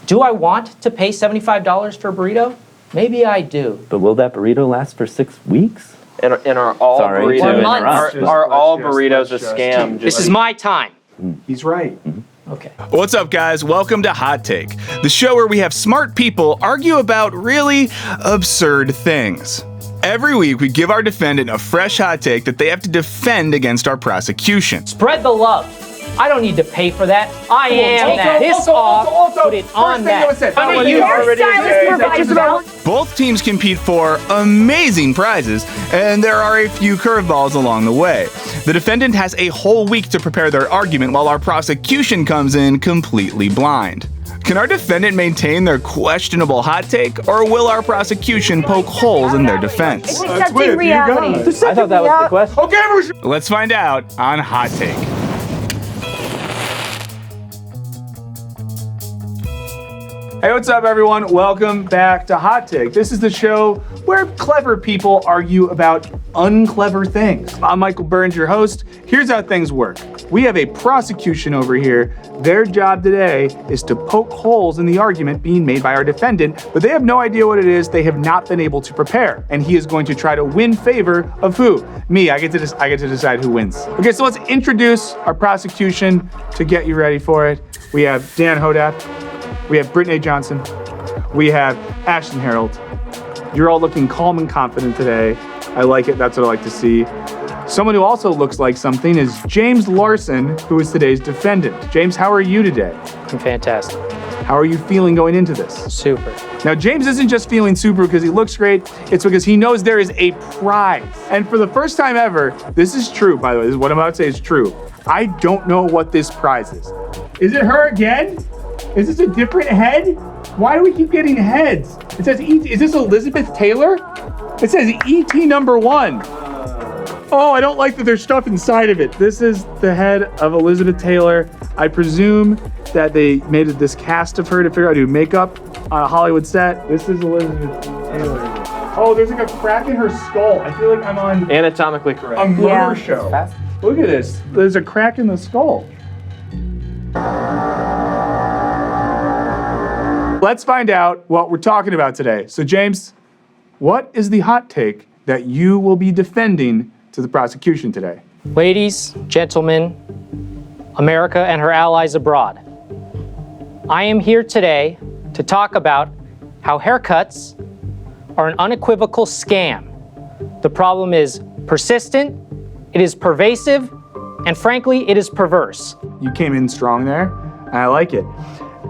Do I want to pay $75 for a burrito? Maybe I do. But will that burrito last for 6 weeks? And are all Sorry to burritos interrupt. are all burritos a scam? This is my time. He's right. Okay. What's up, guys? Welcome to Hot Take, the show where we have smart people argue about really absurd things. Every week, we give our defendant a fresh hot take that they have to defend against our prosecution. Spread the love. I don't need to pay for that. I am that. Piss off. Put it on that. Both teams compete for amazing prizes, and there are a few curveballs along the way. The defendant has a whole week to prepare their argument, while our prosecution comes in completely blind. Can our defendant maintain their questionable hot take, or will our prosecution poke holes in their defense? It's accepting reality. I thought that was the question. Okay, Let's find out on Hot Take. Hey, what's up, everyone? Welcome back to Hot Take. This is the show where clever people argue about unclever things. I'm Michael Burns, your host. Here's how things work. We have a prosecution over here. Their job today is to poke holes in the argument being made by our defendant, but they have no idea what it is. They have not been able to prepare, and he is going to try to win favor of who? Me. I get to decide who wins. Okay, so let's introduce our prosecution to get you ready for it. We have Dan Hodapp. We have Brittnay Johnston. We have Ashton Herrild. You're all looking calm and confident today. I like it. That's what I like to see. Someone who also looks like something is James Larson, who is today's defendant. James, how are you today? I'm fantastic. How are you feeling going into this? Super. Now, James isn't just feeling super because he looks great. It's because he knows there is a prize. And for the first time ever, this is true, by the way. This is what I'm about to say is true. I don't know what this prize is. Is it her again? Is this a different head? Why do we keep getting heads? It says E.T. Is this Elizabeth Taylor? It says E.T. #1. Oh, I don't like that there's stuff inside of it. This is the head of Elizabeth Taylor. I presume that they made this cast of her to figure out how to do makeup on a Hollywood set. This is Elizabeth Taylor. Oh, there's like a crack in her skull. I feel like I'm on Anatomically correct. a murder show. Look at this. There's a crack in the skull. Let's find out what we're talking about today. So, James, what is the hot take that you will be defending to the prosecution today? Ladies, gentlemen, America and her allies abroad, I am here today to talk about how haircuts are an unequivocal scam. The problem is persistent, it is pervasive, and frankly, it is perverse. You came in strong there, and I like it.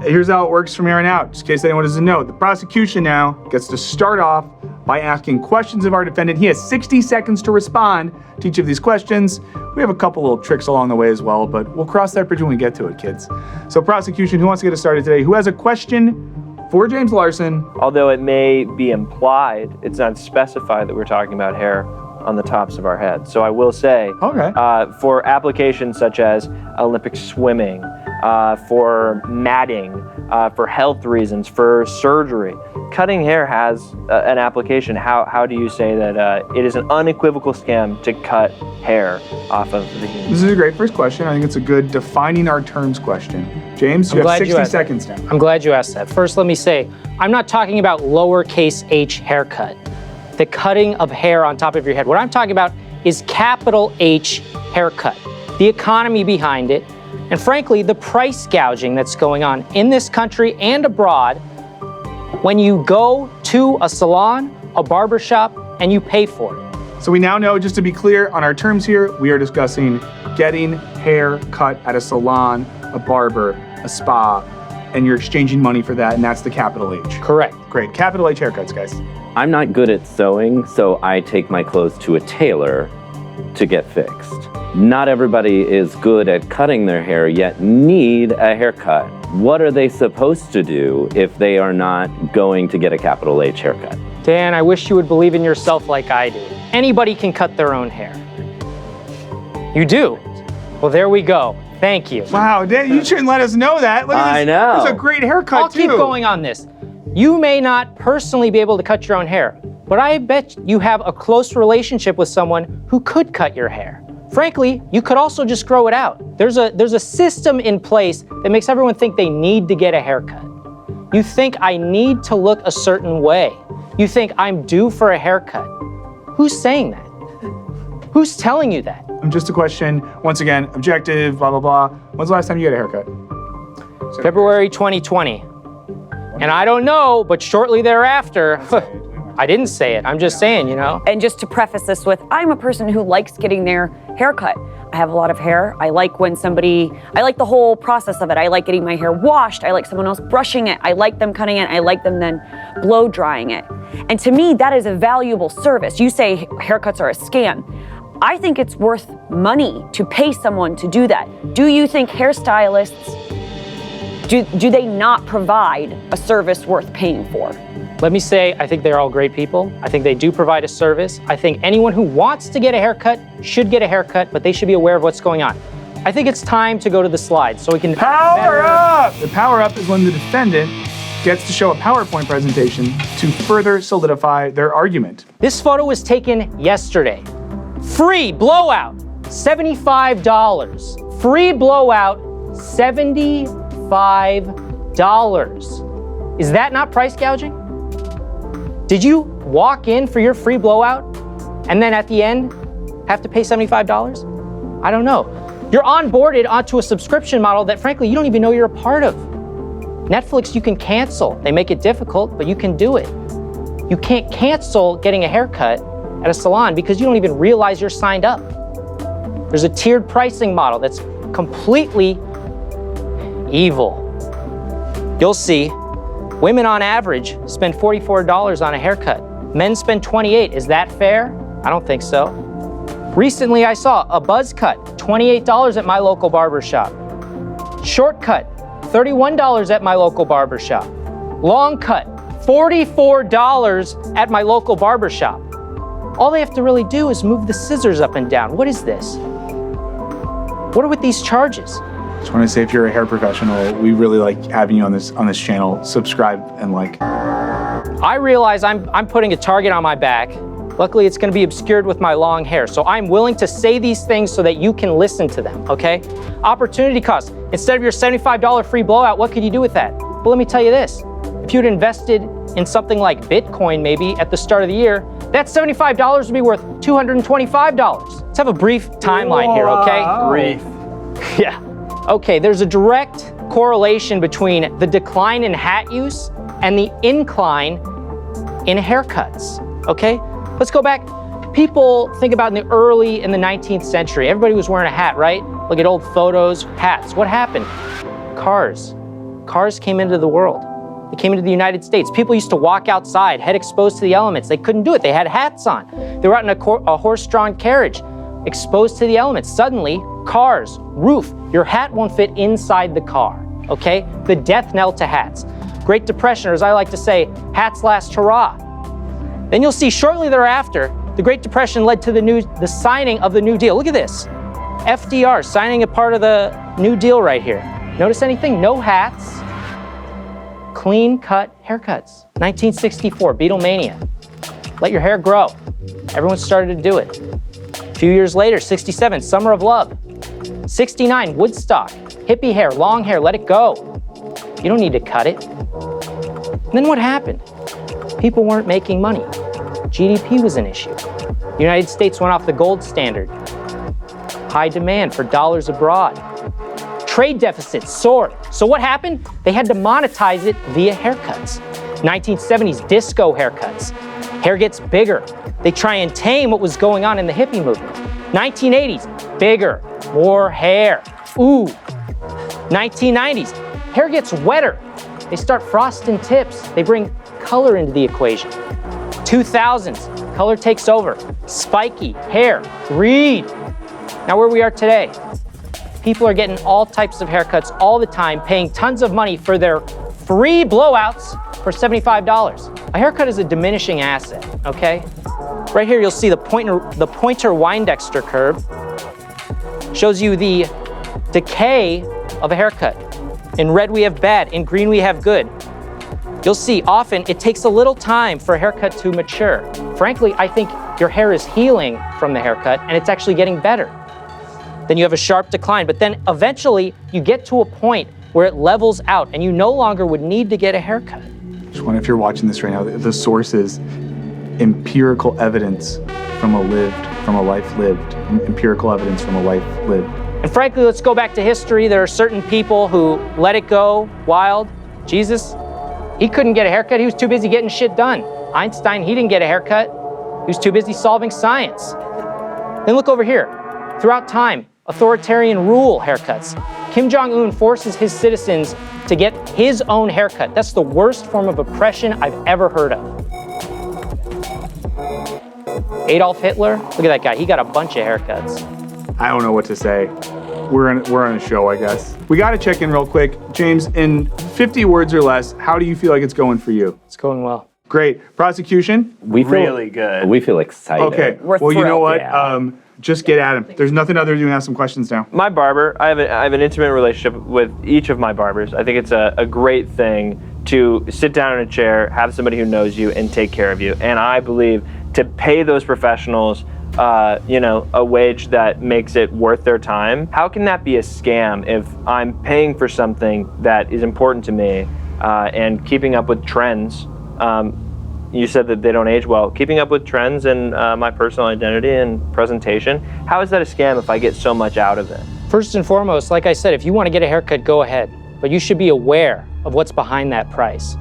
Here's how it works from here on out, just in case anyone doesn't know. The prosecution now gets to start off by asking questions of our defendant. He has 60 seconds to respond to each of these questions. We have a couple little tricks along the way as well, but we'll cross that bridge when we get to it, kids. So prosecution, who wants to get us started today? Who has a question for James Larson? Although it may be implied, it's not specified that we're talking about hair on the tops of our heads. So I will say, for applications such as Olympic swimming, for matting, for health reasons, for surgery, cutting hair has an application. How do you say that it is an unequivocal scam to cut hair off of the human? This is a great first question. I think it's a good defining our terms question. James, you have 60 seconds now. I'm glad you asked that. First, let me say, I'm not talking about lowercase h haircut, the cutting of hair on top of your head. What I'm talking about is capital H haircut, the economy behind it, and frankly, the price gouging that's going on in this country and abroad when you go to a salon, a barbershop, and you pay for it. So we now know, just to be clear on our terms here, we are discussing getting hair cut at a salon, a barber, a spa, and you're exchanging money for that, and that's the capital H. Correct. Great. Capital H haircuts, guys. I'm not good at sewing, so I take my clothes to a tailor to get fixed. Not everybody is good at cutting their hair, yet need a haircut. What are they supposed to do if they are not going to get a capital H haircut? Dan, I wish you would believe in yourself like I do. Anybody can cut their own hair. You do? Well, there we go. Thank you. Wow, Dan, you shouldn't let us know that. Look at this. I know. It's a great haircut, I'll keep going on this. You may not personally be able to cut your own hair, but I bet you have a close relationship with someone who could cut your hair. Frankly, you could also just grow it out. There's a system in place that makes everyone think they need to get a haircut. You think I need to look a certain way. You think I'm due for a haircut. Who's saying that? Who's telling you that? Just a question, once again, objective, blah, blah, blah. When's the last time you got a haircut? February 2020. And I don't know, but shortly thereafter, I didn't say it. I'm just saying, you know. And just to preface this with, I'm a person who likes getting their haircut. I have a lot of hair. I like I like the whole process of it. I like getting my hair washed. I like someone else brushing it. I like them cutting it. I like them then blow drying it. And to me, that is a valuable service. You say haircuts are a scam. I think it's worth money to pay someone to do that. Do you think hairstylists, do they not provide a service worth paying for? Let me say, I think they're all great people. I think they do provide a service. I think anyone who wants to get a haircut should get a haircut, but they should be aware of what's going on. I think it's time to go to the slides so we can Power Up! The Power Up is when the defendant gets to show a PowerPoint presentation to further solidify their argument. This photo was taken yesterday. Free blowout, $75. Free blowout, $75. Is that not price gouging? Did you walk in for your free blowout and then at the end have to pay $75? I don't know. You're onboarded onto a subscription model that frankly you don't even know you're a part of. Netflix you can cancel. They make it difficult, but you can do it. You can't cancel getting a haircut at a salon because you don't even realize you're signed up. There's a tiered pricing model that's completely evil. You'll see. Women on average spend $44 on a haircut. Men spend $28. Is that fair? I don't think so. Recently I saw a buzz cut, $28 at my local barbershop. Short cut, $31 at my local barbershop. Long cut, $44 at my local barbershop. All they have to really do is move the scissors up and down. What is this? What are with these charges? Just want to say, if you're a hair professional, we really like having you on this channel. Subscribe and like. I realize I'm putting a target on my back. Luckily, it's going to be obscured with my long hair. So I'm willing to say these things so that you can listen to them, okay? Opportunity cost. Instead of your $75 free blowout, what could you do with that? Well, let me tell you this. If you'd invested in something like Bitcoin maybe at the start of the year, that $75 would be worth $225. Let's have a brief timeline here, okay? Brief. Yeah. Okay, there's a direct correlation between the decline in hat use and the incline in haircuts, okay? Let's go back. People think about in the 19th century, everybody was wearing a hat, right? Look at old photos, hats. What happened? Cars. Cars came into the world. They came into the United States. People used to walk outside, head exposed to the elements. They couldn't do it. They had hats on. They were out in a horse-drawn carriage, exposed to the elements. Suddenly, cars, roof, your hat won't fit inside the car, okay? The death knell to hats. Great Depression, or as I like to say, hats last hurrah. Then you'll see shortly thereafter, the Great Depression led to the signing of the New Deal. Look at this. FDR signing a part of the New Deal right here. Notice anything? No hats. Clean cut haircuts. 1964, Beatlemania. Let your hair grow. Everyone started to do it. A few years later, 67, Summer of Love. 69, Woodstock. Hippie hair, long hair, let it go. You don't need to cut it. And then what happened? People weren't making money. GDP was an issue. The United States went off the gold standard. High demand for dollars abroad. Trade deficits soared. So what happened? They had to monetize it via haircuts. 1970s, disco haircuts. Hair gets bigger. They try and tame what was going on in the hippie movement. 1980s, bigger, more hair. Ooh. 1990s, hair gets wetter. They start frosting tips. They bring color into the equation. 2000s, color takes over. Spiky, hair, greed. Now where we are today, people are getting all types of haircuts all the time, paying tons of money for their free blowouts for $75. A haircut is a diminishing asset, okay? Right here you'll see the pointer Weindechter curve. Shows you the decay of a haircut. In red we have bad, in green we have good. You'll see often it takes a little time for a haircut to mature. Frankly, I think your hair is healing from the haircut and it's actually getting better. Then you have a sharp decline, but then eventually you get to a point where it levels out and you no longer would need to get a haircut. Just wonder if you're watching this right now, the source is empirical evidence from a life lived. Empirical evidence from a life lived. And frankly, let's go back to history. There are certain people who let it go wild. Jesus, he couldn't get a haircut. He was too busy getting shit done. Einstein, he didn't get a haircut. He was too busy solving science. Then look over here. Throughout time, authoritarian rule haircuts. Kim Jong-un forces his citizens to get his own haircut. That's the worst form of oppression I've ever heard of. Adolf Hitler, look at that guy. He got a bunch of haircuts. I don't know what to say. We're on a show, I guess. We got to check in real quick. James, in 50 words or less, how do you feel like it's going for you? It's going well. Great. Prosecution? We feel Really good. We feel excited. Okay. We're well, you know thrilled. what? Just get at him. There's nothing other to do than have some questions now. My barber, I have an intimate relationship with each of my barbers. I think it's a great thing to sit down in a chair, have somebody who knows you, and take care of you. And I believe to pay those professionals, a wage that makes it worth their time. How can that be a scam if I'm paying for something that is important to me and keeping up with trends? You said that they don't age well. Keeping up with trends and my personal identity and presentation, how is that a scam if I get so much out of it? First and foremost, like I said, if you want to get a haircut, go ahead. But you should be aware of what's behind that price.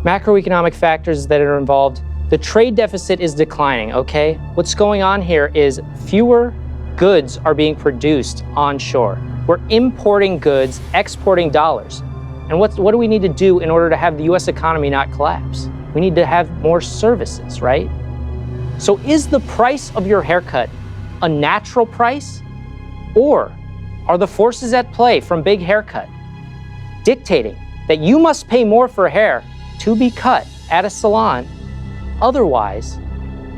Macroeconomic factors that are involved. The trade deficit is declining, okay? What's going on here is fewer goods are being produced onshore. We're importing goods, exporting dollars. And what do we need to do in order to have the US economy not collapse? We need to have more services, right? So is the price of your haircut a natural price? Or are the forces at play from Big Haircut dictating that you must pay more for hair to be cut at a salon? Otherwise,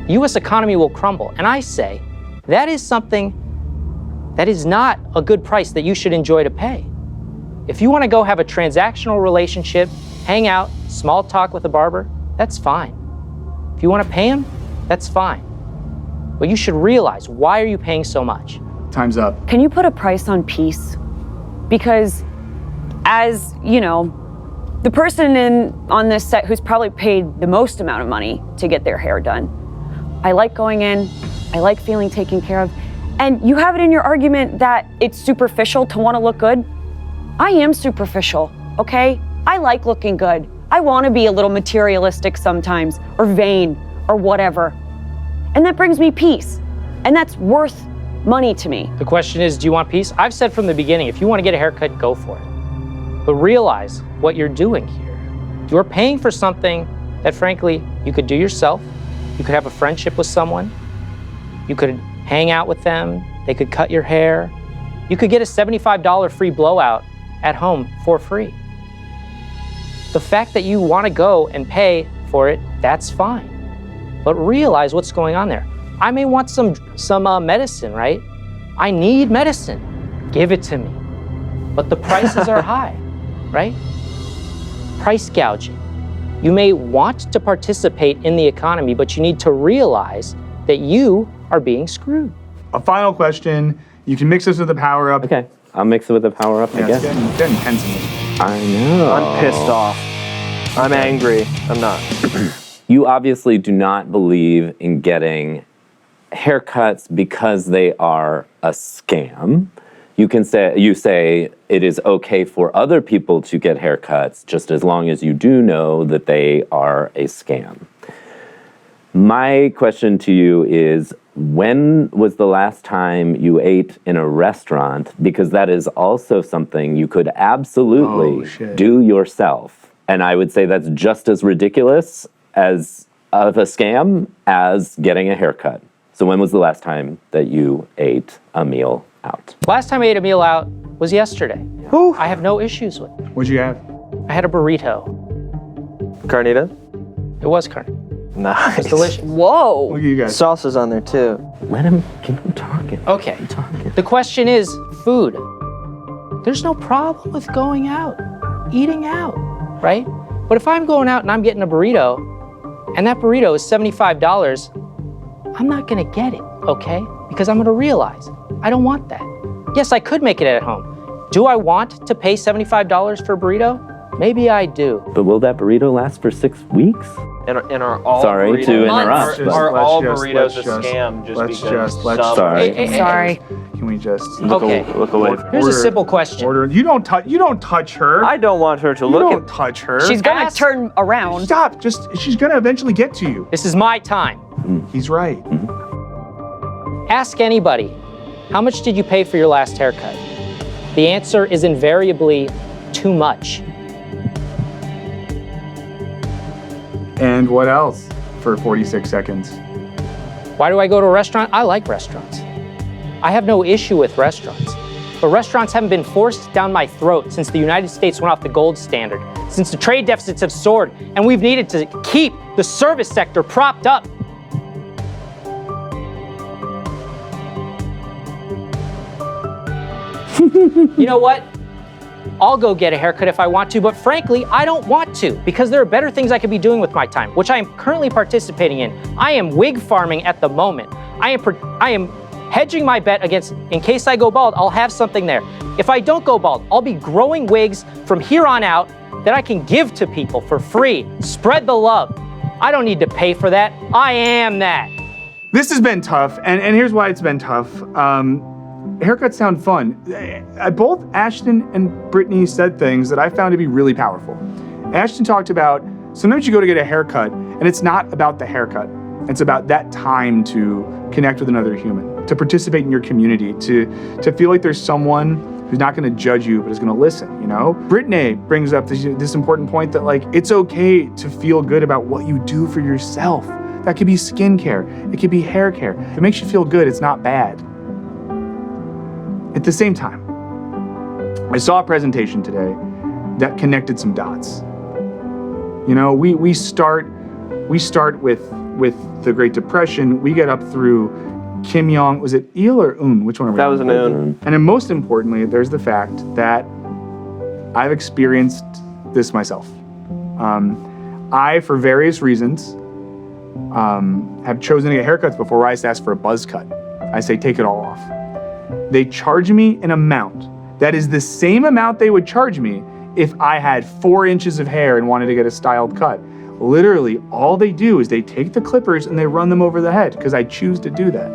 the US economy will crumble. And I say, that is something that is not a good price that you should enjoy to pay. If you want to go have a transactional relationship, hang out, small talk with a barber, that's fine. If you want to pay him, that's fine. But you should realize, why are you paying so much? Time's up. Can you put a price on peace? Because as, the person on this set who's probably paid the most amount of money to get their hair done, I like going in, I like feeling taken care of, and you have it in your argument that it's superficial to want to look good. I am superficial, okay? I like looking good. I want to be a little materialistic sometimes, or vain, or whatever. And that brings me peace. And that's worth money to me. The question is, do you want peace? I've said from the beginning, if you want to get a haircut, go for it. But realize what you're doing here. You're paying for something that, frankly, you could do yourself. You could have a friendship with someone. You could hang out with them. They could cut your hair. You could get a $75 free blowout at home for free. The fact that you want to go and pay for it, that's fine. But realize what's going on there. I may want some medicine, right? I need medicine. Give it to me. But the prices are high, right? Price gouging. You may want to participate in the economy, but you need to realize that you are being screwed. A final question. You can mix this with the Power-Up. Okay, I'll mix it with the Power-Up, I guess. It's getting intense in this. I know. I'm pissed off. I'm angry. I'm not. You obviously do not believe in getting haircuts because they are a scam. You say it is okay for other people to get haircuts just as long as you do know that they are a scam. My question to you is, when was the last time you ate in a restaurant? Because that is also something you could absolutely do yourself. And I would say that's just as ridiculous as of a scam as getting a haircut. So when was the last time that you ate a meal out? Last time I ate a meal out was yesterday. Whew. I have no issues with it. What'd you have? I had a burrito. Carnitas? It was carne. Nice. It's delicious. Whoa. Look at you guys. Salsa's on there too. Let him keep him talking. Okay. Keep talking. The question is food. There's no problem with going out, eating out, right? But if I'm going out and I'm getting a burrito, and that burrito is $75, I'm not gonna get it, okay? Because I'm gonna realize I don't want that. Yes, I could make it at home. Do I want to pay $75 for a burrito? Maybe I do. But will that burrito last for 6 weeks? And are all Sorry burritos, to interrupt. Are all burritos a let's scam just let's because just- let's- some- Sorry. Sorry. Can we just Okay. Look away. Here's a simple question. Order. You don't touch her. I don't want her to you look don't at. touch her. She's gonna Ask- turn around. Stop. She's gonna eventually get to you. This is my time. He's right. Ask anybody, how much did you pay for your last haircut? The answer is invariably too much. And what else for 46 seconds? Why do I go to a restaurant? I like restaurants. I have no issue with restaurants. But restaurants haven't been forced down my throat since the United States went off the gold standard, since the trade deficits have soared, and we've needed to keep the service sector propped up. You know what? I'll go get a haircut if I want to, but frankly, I don't want to because there are better things I could be doing with my time, which I am currently participating in. I am wig farming at the moment. I am hedging my bet against, in case I go bald, I'll have something there. If I don't go bald, I'll be growing wigs from here on out that I can give to people for free. Spread the love. I don't need to pay for that. I am that. This has been tough, and here's why it's been tough. Haircuts sound fun. Both Ashton and Brittnay said things that I found to be really powerful. Ashton talked about sometimes you go to get a haircut, and it's not about the haircut. It's about that time to connect with another human, to participate in your community, to feel like there's someone who's not going to judge you, but is going to listen, you know? Brittnay brings up this important point that, like, it's okay to feel good about what you do for yourself. That could be skincare. It could be hair care. If it makes you feel good, it's not bad. At the same time, I saw a presentation today that connected some dots. You know, we start with the Great Depression. We get up through Kim Jong. Was it Il or Un? Which one are we? That was an Un. And then most importantly, there's the fact that I've experienced this myself. I, for various reasons, have chosen to get haircuts before where I used to ask for a buzz cut. I say, take it all off. They charge me an amount that is the same amount they would charge me if I had 4 inches of hair and wanted to get a styled cut. Literally, all they do is they take the clippers and they run them over the head because I choose to do that.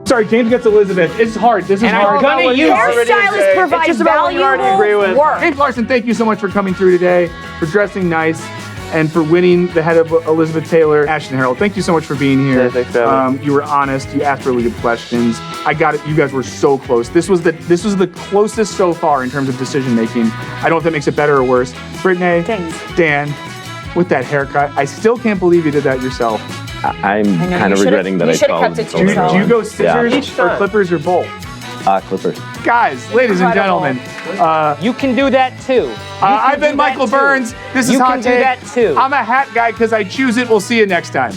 Sorry, James gets Elizabeth. It's hard. This is And I'm hard. gonna use Hairstylists provide It's just about what you already agree valuable with. work. James Larson, thank you so much for coming through today, for dressing nice, and for winning the head of Elizabeth Taylor. Ashton Herrild, thank you so much for being here. Yeah, thanks for having me. You were honest. You asked really good questions. I got it. You guys were so close. This was the closest so far in terms of decision making. I don't know if that makes it better or worse. Brittnay, Thanks. Dan, with that haircut, I still can't believe you did that yourself. I'm kind of regretting that I should've called. kept it to Do yourself. you go scissors Each or time. clippers or both? Clippers. Guys, ladies and Incredible. gentlemen, You can do that too. I've been Michael Burns. This is You Hot can do Take. that too. I'm a hat guy because I choose it. We'll see you next time.